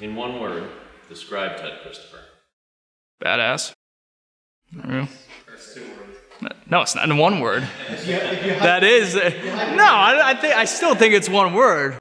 In one word, describe Ted Christopher. Badass. That's 2 words. No, it's not in one word. That is. No, I still think it's one word.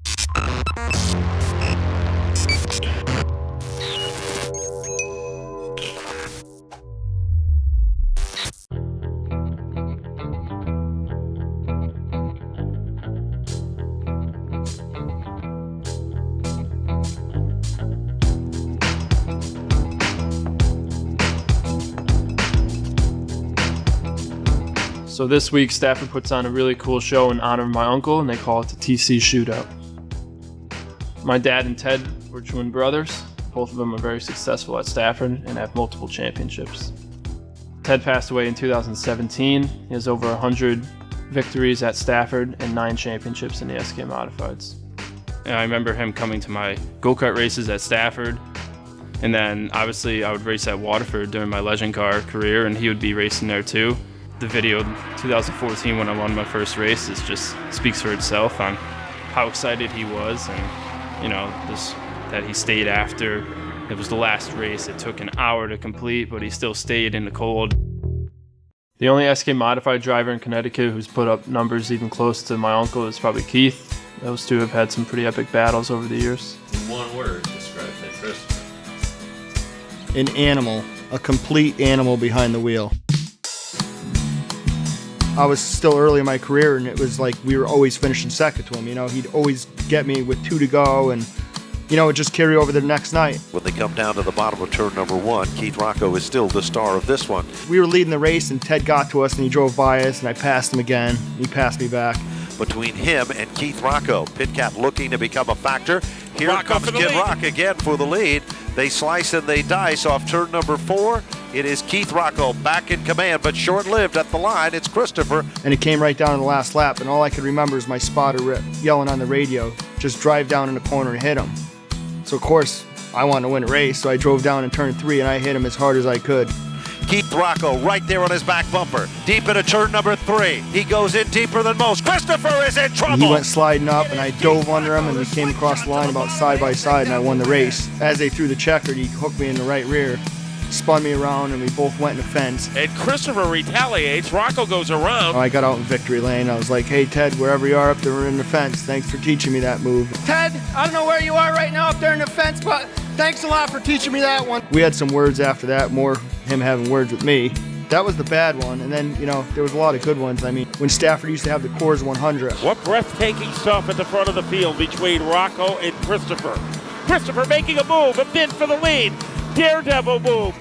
So this week, Stafford puts on a really cool show in honor of my uncle, and they call it the TC Shootout. My dad and Ted were twin brothers. Both of them are very successful at Stafford and have multiple championships. Ted passed away in 2017. He has over 100 victories at Stafford and 9 championships in the SK Modifieds. And I remember him coming to my go-kart races at Stafford. And then obviously I would race at Waterford during my legend car career, and he would be racing there too. The video 2014 when I won my first race just speaks for itself on how excited he was, and that he stayed after. It was the last race. It took an hour to complete, but he still stayed in the cold. The only SK Modified driver in Connecticut who's put up numbers even close to my uncle is probably Keith. Those two have had some pretty epic battles over the years. In one word, describe Ted Christopher. An animal, a complete animal behind the wheel. I was still early in my career, and it was like we were always finishing second to him. He'd always get me with 2 to go, and it'd just carry over the next night. When they come down to the bottom of turn number 1, Keith Rocco is still the star of this one. We were leading the race, and Ted got to us, and he drove by us, and I passed him again. He passed me back. Between him and Keith Rocco, Pitcat looking to become a factor. Here Rocco comes Kid Rock again for the lead. They slice and they dice off turn number 4. It is Keith Rocco back in command, but short-lived at the line. It's Christopher. And it came right down in the last lap, and all I could remember is my spotter yelling on the radio, just drive down in the corner and hit him. So, of course, I wanted to win a race, so I drove down in turn 3, and I hit him as hard as I could. Keith Rocco right there on his back bumper. Deep into turn number 3. He goes in deeper than most. Christopher is in trouble. He went sliding up, and I dove under him, and we came across the line about side by side, and I won the race. As they threw the checkered, he hooked me in the right rear, spun me around, and we both went in the fence. And Christopher retaliates. Rocco goes around. I got out in victory lane. I was like, hey, Ted, wherever you are up there in the fence, thanks for teaching me that move. Ted, I don't know where you are right now up there in the fence, but thanks a lot for teaching me that one. We had some words after that, more him having words with me. That was the bad one, and then, there was a lot of good ones. I mean, when Stafford used to have the Coors 100. What breathtaking stuff at the front of the field between Rocco and Christopher. Christopher making a move, a bid for the lead. Daredevil move.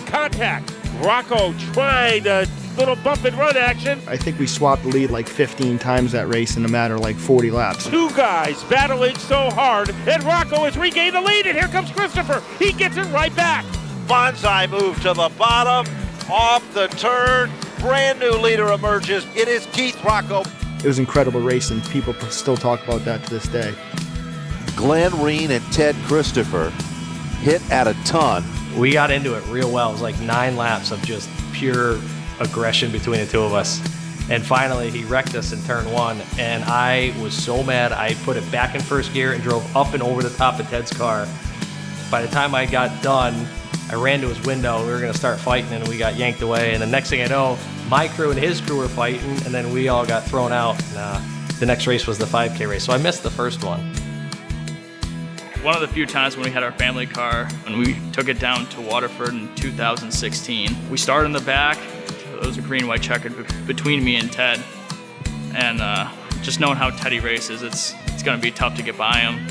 Contact. Rocco trying a little bump and run action. I think we swapped the lead like 15 times that race in a matter of like 40 laps. 2 guys battling so hard, and Rocco has regained the lead, and here comes Christopher. He gets it right back. Bonsai move to the bottom, off the turn. Brand new leader emerges. It is Keith Rocco. It was incredible racing. People still talk about that to this day. Glen, Reen, and Ted Christopher hit at a ton. We got into it real well. It was like 9 laps of just pure aggression between the two of us. And finally, he wrecked us in turn 1, and I was so mad. I put it back in first gear and drove up and over the top of Ted's car. By the time I got done, I ran to his window. We were going to start fighting, and we got yanked away. And the next thing I know, my crew and his crew were fighting, and then we all got thrown out. And, the next race was the 5K race, so I missed the first one. One of the few times when we had our family car, when we took it down to Waterford in 2016. We started in the back. There was a green-white checkered between me and Ted. And just knowing how Teddy races, it's going to be tough to get by him.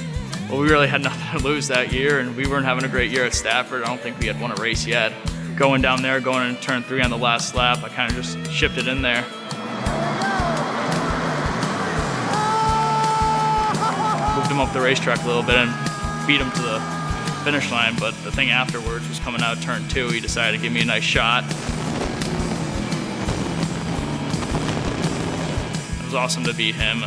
But we really had nothing to lose that year, and we weren't having a great year at Stafford. I don't think we had won a race yet. Going down there, going into turn 3 on the last lap, I kind of just shipped it in there. Moved him up the racetrack a little bit and beat him to the finish line, but the thing afterwards was coming out of turn 2. He decided to give me a nice shot. It was awesome to beat him.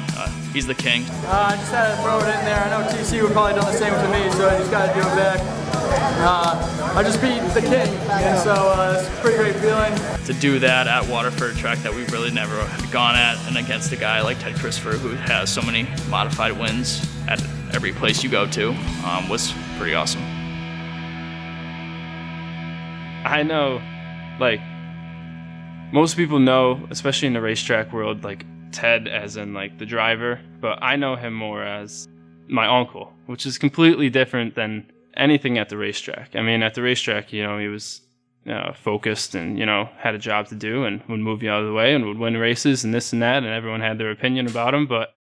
He's the king. I just had to throw it in there. I know TC would probably done the same to me, so I just got to do it back. I just beat the king, and so it's a pretty great feeling. To do that at Waterford, a track that we really never had gone at, and against a guy like Ted Christopher, who has so many modified wins at every place you go to, was pretty awesome. I know, like, most people know, especially in the racetrack world, like Ted as in like the driver, but I know him more as my uncle, which is completely different than anything at the racetrack. I mean, at the racetrack, you know, he was focused and, you know, had a job to do and would move you out of the way and would win races and this and that, and everyone had their opinion about him. But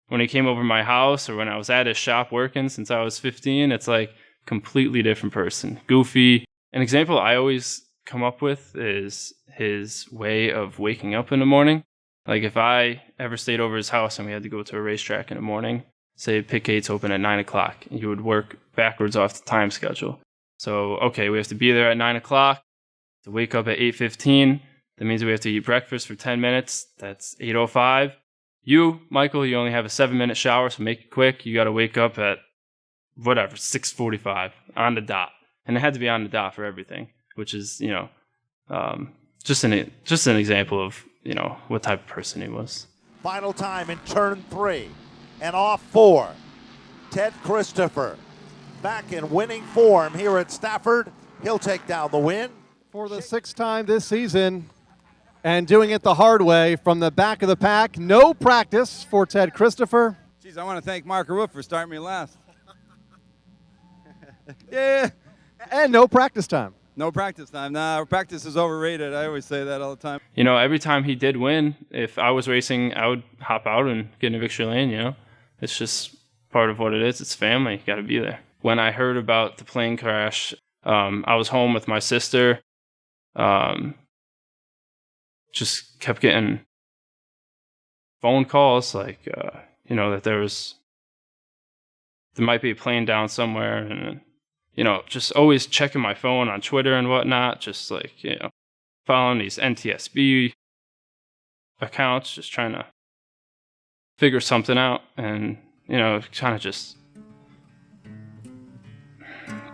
when he came over to my house or when I was at his shop working since I was 15, it's like completely different person. Goofy. An example I always come up with is his way of waking up in the morning. Like if I ever stayed over his house and we had to go to a racetrack in the morning, say pit gates open at 9 o'clock, and you would work backwards off the time schedule. So, okay, we have to be there at 9 o'clock, to wake up at 8:15. That means we have to eat breakfast for 10 minutes. That's 8:05. You, Michael, you only have a 7-minute shower, so make it quick. You got to wake up at, whatever, 6:45 on the dot. And it had to be on the dot for everything, which is, you know, just an example of, you know, what type of person he was. Final time in turn 3 and off 4. Ted Christopher back in winning form here at Stafford. He'll take down the win. For the 6th time this season and doing it the hard way from the back of the pack. No practice for Ted Christopher. Geez, I want to thank Mark Roof for starting me last. Yeah. And no practice time. No practice time. Nah, practice is overrated. I always say that all the time. You know, every time he did win, if I was racing, I would hop out and get in a victory lane, you know. It's just part of what it is. It's family. You got to be there. When I heard about the plane crash, I was home with my sister. Just kept getting phone calls like, you know, that there might be a plane down somewhere, and you know, just always checking my phone on Twitter and whatnot, just like, you know, following these NTSB accounts, just trying to figure something out, and, you know, kind of just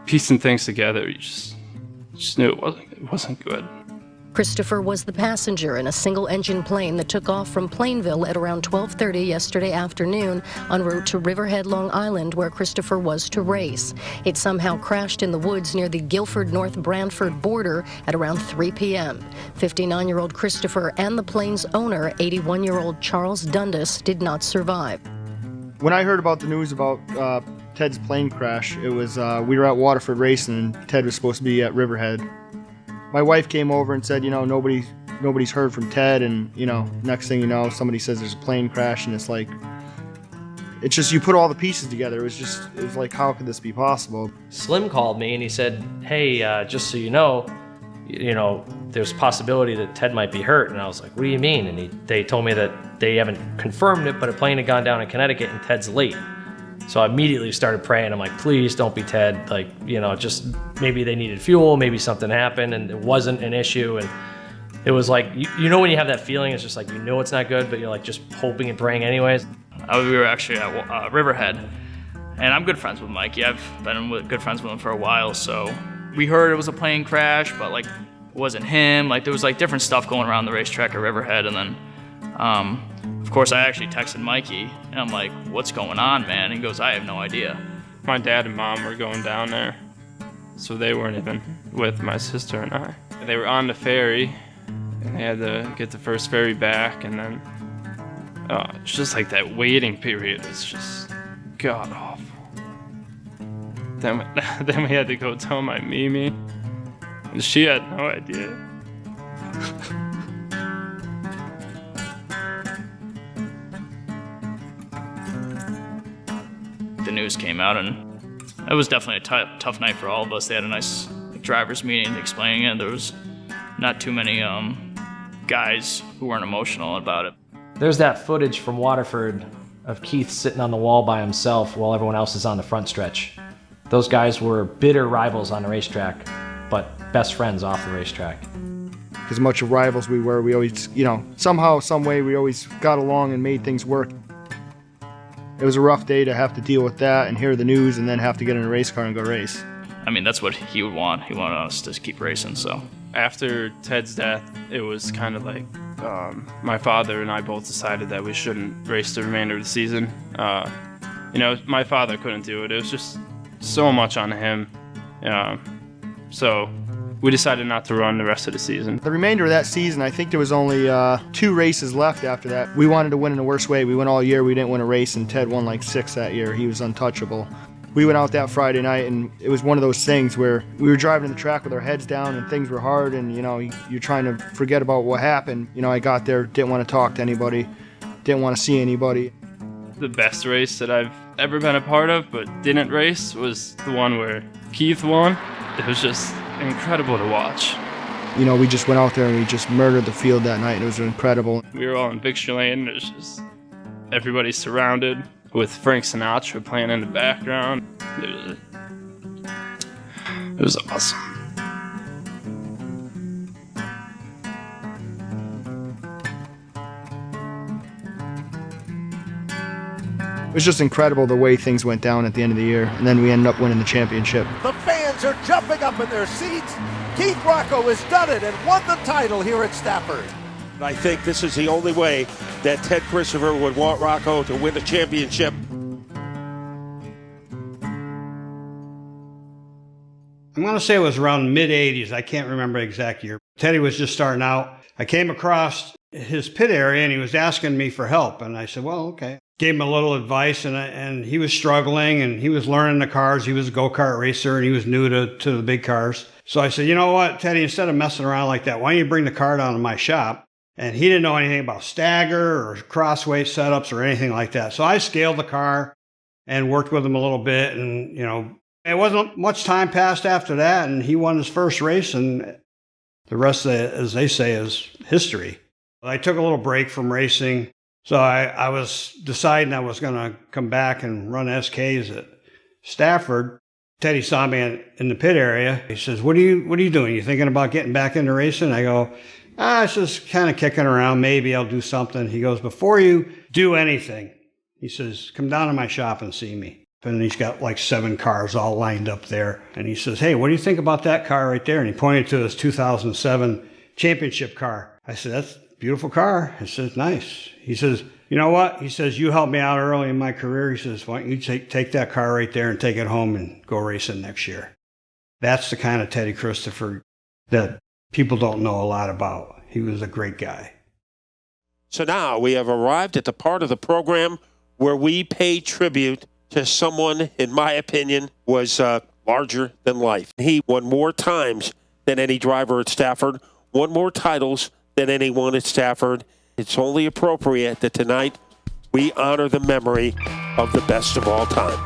piecing things together. You just knew it wasn't good. Christopher was the passenger in a single-engine plane that took off from Plainville at around 12:30 yesterday afternoon en route to Riverhead, Long Island, where Christopher was to race. It somehow crashed in the woods near the Guilford-North Brantford border at around 3 p.m. 59-year-old Christopher and the plane's owner, 81-year-old Charles Dundas, did not survive. When I heard about the news about Ted's plane crash, it was we were at Waterford racing, and Ted was supposed to be at Riverhead. My wife came over and said, you know, nobody's heard from Ted, and, you know, next thing you know, somebody says there's a plane crash, and it's like, it's just, you put all the pieces together. It was like, how could this be possible? Slim called me and he said, hey, just so you know, there's a possibility that Ted might be hurt. And I was like, what do you mean? And they told me that they haven't confirmed it, but a plane had gone down in Connecticut and Ted's late. So I immediately started praying. I'm like, please don't be Ted. Like, you know, just maybe they needed fuel, maybe something happened and it wasn't an issue. And it was like, you know, when you have that feeling, it's just like, you know, it's not good, but you're like just hoping and praying anyways. We were actually at Riverhead, and I'm good friends with Mikey. I've been good friends with him for a while, so we heard it was a plane crash, but like, it wasn't him. Like, there was like different stuff going around the racetrack at Riverhead, and then, of course, I actually texted Mikey, and I'm like, what's going on, man? And he goes, I have no idea. My dad and mom were going down there, so they weren't even with my sister and I. They were on the ferry, and they had to get the first ferry back, and then it's just like that waiting period is just god-awful. Then we had to go tell my Mimi, and she had no idea. The news came out, and it was definitely a tough night for all of us. They had a nice driver's meeting explaining it. There was not too many guys who weren't emotional about it. There's that footage from Waterford of Keith sitting on the wall by himself while everyone else is on the front stretch. Those guys were bitter rivals on the racetrack, but best friends off the racetrack. As much of rivals we were, we always, you know, somehow, some way, we always got along and made things work. It was a rough day to have to deal with that and hear the news and then have to get in a race car and go race. I mean, that's what he would want. He wanted us to keep racing, so. After Ted's death, it was kind of like my father and I both decided that we shouldn't race the remainder of the season. You know, my father couldn't do it. It was just so much on him. So we decided not to run the rest of the season. The remainder of that season, I think there was only 2 races left after that. We wanted to win in the worst way. We went all year. We didn't win a race, and Ted won like 6 that year. He was untouchable. We went out that Friday night, and it was one of those things where we were driving the track with our heads down, and things were hard, and you're trying to forget about what happened. I got there, didn't want to talk to anybody, didn't want to see anybody. The best race that I've ever been a part of, but didn't race, was the one where Keith won. It was just incredible to watch. We just went out there and we just murdered the field that night. It was incredible. We were all in victory lane. It was just everybody surrounded with Frank Sinatra playing in the background. It was awesome. It was just incredible the way things went down at the end of the year, and then we ended up winning the championship. The fans are jumping up in their seats. Keith Rocco has done it and won the title here at Stafford. I think this is the only way that Ted Christopher would want Rocco to win the championship. I'm going to say it was around mid-'80s. I can't remember the exact year. Teddy was just starting out. I came across his pit area, and he was asking me for help. And I said, well, okay. Gave him a little advice, and he was struggling, and he was learning the cars. He was a go-kart racer, and he was new to the big cars. So I said, you know what, Teddy, instead of messing around like that, why don't you bring the car down to my shop? And he didn't know anything about stagger or crossweight setups or anything like that. So I scaled the car and worked with him a little bit, and, it wasn't much time passed after that, and he won his first race, and the rest, as they say, is history. I took a little break from racing, so I was deciding I was going to come back and run SKs at Stafford. Teddy saw me in the pit area. He says, what are you doing? You thinking about getting back into racing? I go, it's just kind of kicking around. Maybe I'll do something. He goes, before you do anything, he says, come down to my shop and see me. And he's got like 7 cars all lined up there. And he says, hey, what do you think about that car right there? And he pointed to his 2007 championship car. I said, that's a beautiful car. I said, nice. He says, you know what? He says, you helped me out early in my career. He says, why don't you take that car right there and take it home and go racing next year? That's the kind of Teddy Christopher that people don't know a lot about. He was a great guy. So now we have arrived at the part of the program where we pay tribute to someone, in my opinion, was larger than life. He won more times than any driver at Stafford, won more titles than anyone at Stafford. It's only appropriate that tonight we honor the memory of the best of all time.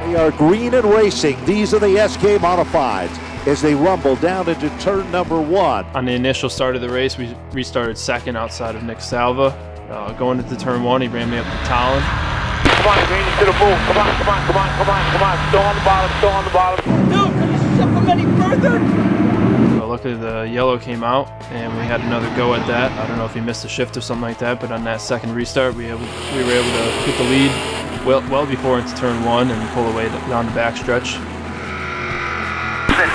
They are green and racing. These are the SK Modifieds as they rumble down into turn number 1. On the initial start of the race, we restarted second outside of Nick Salva. Going into turn 1, he ran me up the Talon. Come on, Green, to the move. Come on. Still on the bottom. No, can you ship them any further? So luckily the yellow came out, and we had another go at that. I don't know if he missed a shift or something like that, but on that second restart, we were able to get the lead well before into turn 1 and pull away down the backstretch.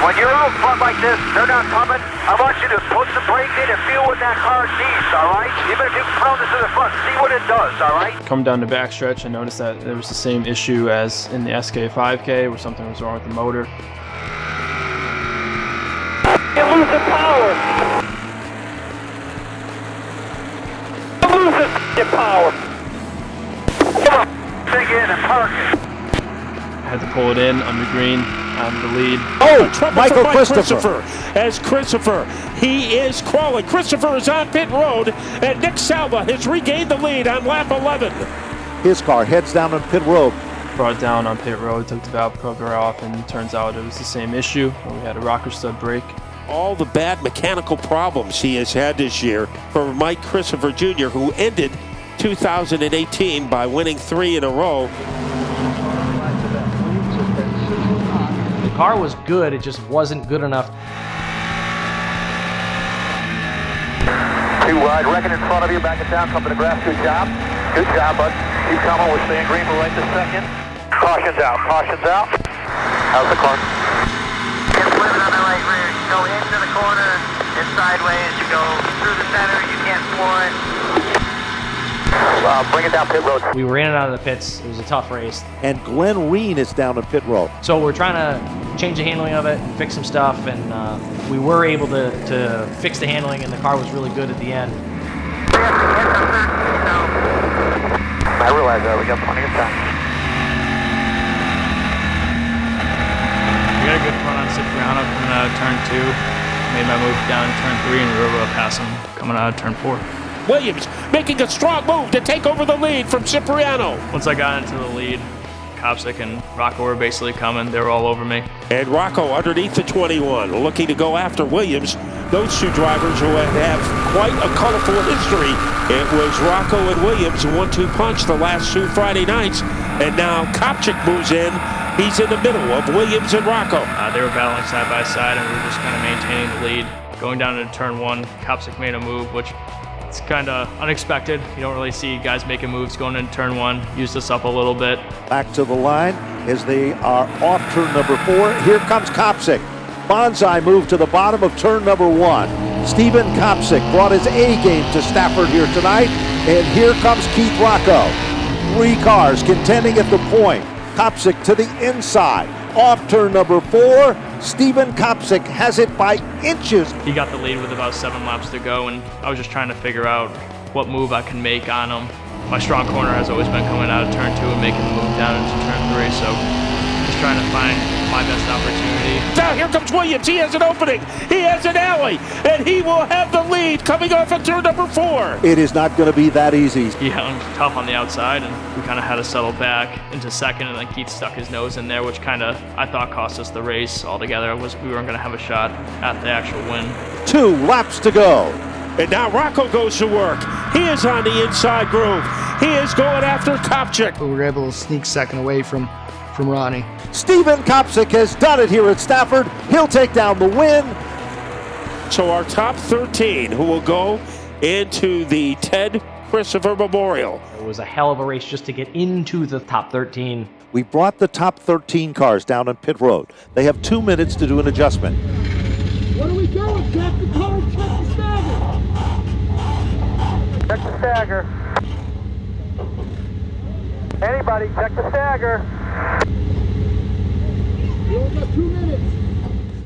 When you're out front like this, they're not coming. I want you to put the brake in and feel what that car needs, all right? Even if you pound it to the front, see what it does, all right? Come down the backstretch, I noticed that there was the same issue as in the SK5K, where something was wrong with the motor. You lose the power. You lose the power. Come on, dig in and park it. I had to pull it in under green, out of the lead. Michael Christopher. As Christopher, he is crawling. Christopher is on pit road, and Nick Salva has regained the lead on lap 11. His car heads down on pit road. Brought it down on pit road, took the valve cover off, and it turns out it was the same issue. We had a rocker stud break. All the bad mechanical problems he has had this year for Mike Christopher Jr., who ended 2018 by winning 3 in a row. The car was good, it just wasn't good enough. Too wide, wrecking in front of you, back it down, come to the grass. Good job, bud. Keep coming, we're staying green for right this second. Caution's out. How's the car? It's living on the right rear. You go into the corner, it's sideways. You go through the center, you can't floor it. Bring it down pit road. We were in and out of the pits. It was a tough race. And Glen Reen is down in pit road. So we're trying to change the handling of it and fix some stuff, and we were able to fix the handling, and the car was really good at the end. I realize that. We got plenty of time. We got a good front on Cipriano coming out of turn 2. Made my move down in turn 3 and we were able to pass him coming out of turn 4. Williams making a strong move to take over the lead from Cipriano. Once I got into the lead, Kopsic and Rocco were basically coming. They were all over me. And Rocco underneath the 21, looking to go after Williams. Those two drivers who have quite a colorful history. It was Rocco and Williams 1-2 punch the last 2 Friday nights. And now Kopsic moves in. He's in the middle of Williams and Rocco. They were battling side by side and we were just kind of maintaining the lead. Going down into turn 1, Kopsic made a move, which it's kind of unexpected. You don't really see guys making moves going into turn 1. Used us up a little bit. Back to the line as they are off turn number 4. Here comes Kopsic. Bonsai move to the bottom of turn number 1. Stephen Kopsic brought his A game to Stafford here tonight. And here comes Keith Rocco. 3 cars contending at the point. Kopsic to the inside. Off turn number 4. Stephen Kopsic has it by inches. He got the lead with about 7 laps to go, and I was just trying to figure out what move I can make on him. My strong corner has always been coming out of turn 2 and making the move down into turn 3, so just trying to find my best opportunity. Now here comes Williams. He has an opening. He has an alley, and he will have the lead coming off of turn number 4. It is not going to be that easy. He hung tough on the outside, and we kind of had to settle back into second, and then Keith stuck his nose in there, which kind of, I thought, cost us the race altogether. We weren't going to have a shot at the actual win. 2 laps to go. And now Rocco goes to work. He is on the inside groove. He is going after Kopsic. We were able to sneak second away from Ronnie. Stephen Kopsic has done it here at Stafford. He'll take down the win. So our top 13 who will go into the Ted Christopher Memorial. It was a hell of a race just to get into the top 13. We brought the top 13 cars down on pit road. They have 2 minutes to do an adjustment. What are we doing? Check the car, check the stagger. Check the stagger. Anybody, check the stagger. We only got 2 minutes.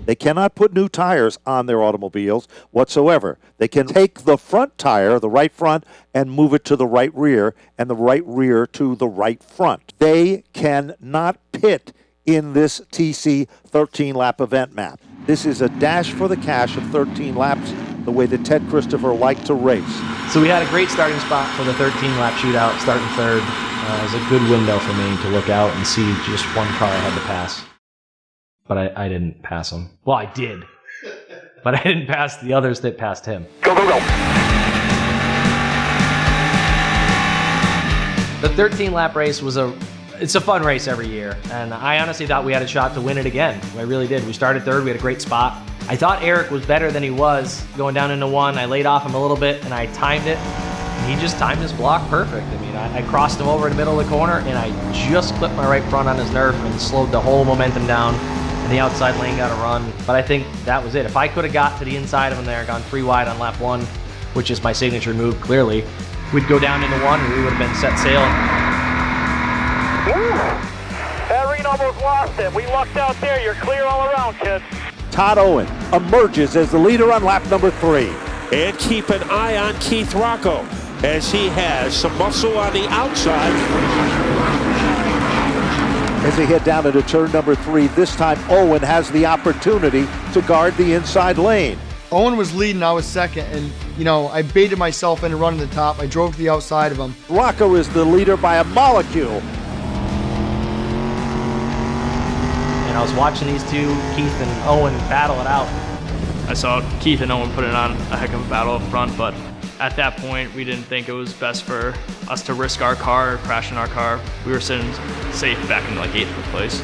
They cannot put new tires on their automobiles whatsoever. They can take the front tire, the right front, and move it to the right rear, and the right rear to the right front. They cannot pit in this TC 13-lap event map. This is a dash for the cash of 13 laps, the way that Ted Christopher liked to race. So we had a great starting spot for the 13-lap shootout, starting third. It was a good window for me to look out and see just one car I had to pass. But I didn't pass him. Well, I did. But I didn't pass the others that passed him. Go, go, go. The 13-lap race it's a fun race every year. And I honestly thought we had a shot to win it again. I really did. We started third. We had a great spot. I thought Eric was better than he was going down into 1. I laid off him a little bit and I timed it. And he just timed his block perfect. I mean, I crossed him over in the middle of the corner and I just clipped my right front on his nerf and slowed the whole momentum down. And the outside lane got a run. But I think that was it. If I could have got to the inside of him there, gone 3 wide on lap 1, which is my signature move clearly, we'd go down into 1 and we would have been set sailing. Reen almost lost it. We lucked out there. You're clear all around, kid. Todd Owen emerges as the leader on lap number 3. And keep an eye on Keith Rocco as he has some muscle on the outside. As they head down into turn number 3, this time Owen has the opportunity to guard the inside lane. Owen was leading, I was second, and I baited myself into running the top. I drove to the outside of him. Rocco is the leader by a molecule. And I was watching these two, Keith and Owen, battle it out. I saw Keith and Owen put it on a heck of a battle up front, but at that point, we didn't think it was best for us to risk our car or crashing our car. We were sitting safe back in like 8th place.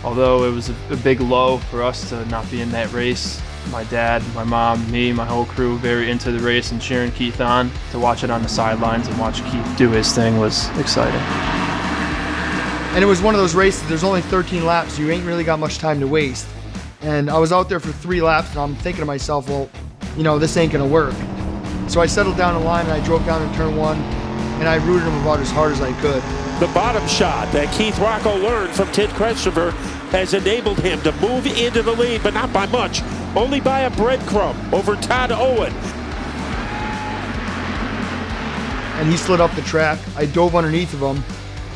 Although it was a big low for us to not be in that race, my dad, my mom, me, my whole crew very into the race and cheering Keith on. To watch it on the sidelines and watch Keith do his thing was exciting. And it was one of those races, there's only 13 laps, so you ain't really got much time to waste. And I was out there for 3 laps, and I'm thinking to myself, well, you know, this ain't gonna work. So I settled down the line, and I drove down in turn 1, and I rooted him about as hard as I could. The bottom shot that Keith Rocco learned from Ted Christopher has enabled him to move into the lead, but not by much, only by a breadcrumb over Todd Owen. And he slid up the track. I dove underneath of him,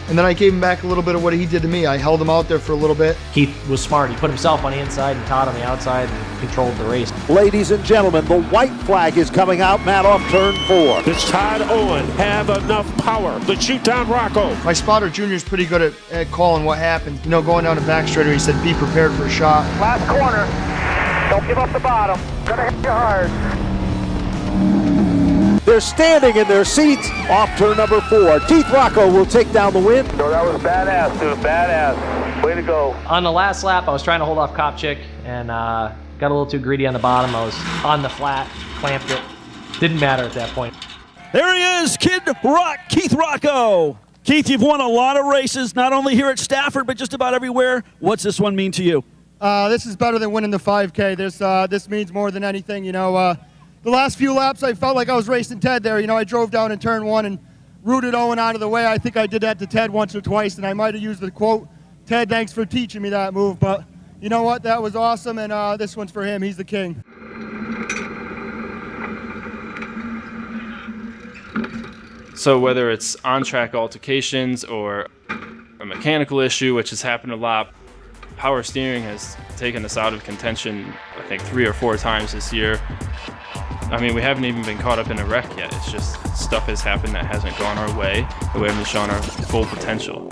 and then I gave him back a little bit of what he did to me. I held him out there for a little bit. Keith was smart. He put himself on the inside and Todd on the outside and controlled the race. Ladies and gentlemen, the white flag is coming out, Matt, off turn 4. Does Todd Owen have enough power to shoot down Rocco? My spotter junior is pretty good at calling what happened. You know, going down the back straighter, he said, be prepared for a shot. Last corner. Don't give up the bottom. Gonna hit you hard. They're standing in their seats off turn number 4. Keith Rocco will take down the win. So that was badass, dude. Badass. Way to go. On the last lap, I was trying to hold off Kopchik and got a little too greedy on the bottom. I was on the flat, clamped it. Didn't matter at that point. There he is, Keith Rocco. Keith, you've won a lot of races, not only here at Stafford, but just about everywhere. What's this one mean to you? This is better than winning the 5K. This means more than anything. You know, the last few laps, I felt like I was racing Ted there. You know, I drove down in turn 1 and rooted Owen out of the way. I think I did that to Ted once or twice, and I might have used the quote, Ted, thanks for teaching me that move. But you know what? That was awesome, and this one's for him. He's the king. So whether it's on-track altercations or a mechanical issue, which has happened a lot, power steering has taken us out of contention, I think 3 or 4 times this year. I mean, we haven't even been caught up in a wreck yet. It's just stuff has happened that hasn't gone our way, and we haven't shown our full potential.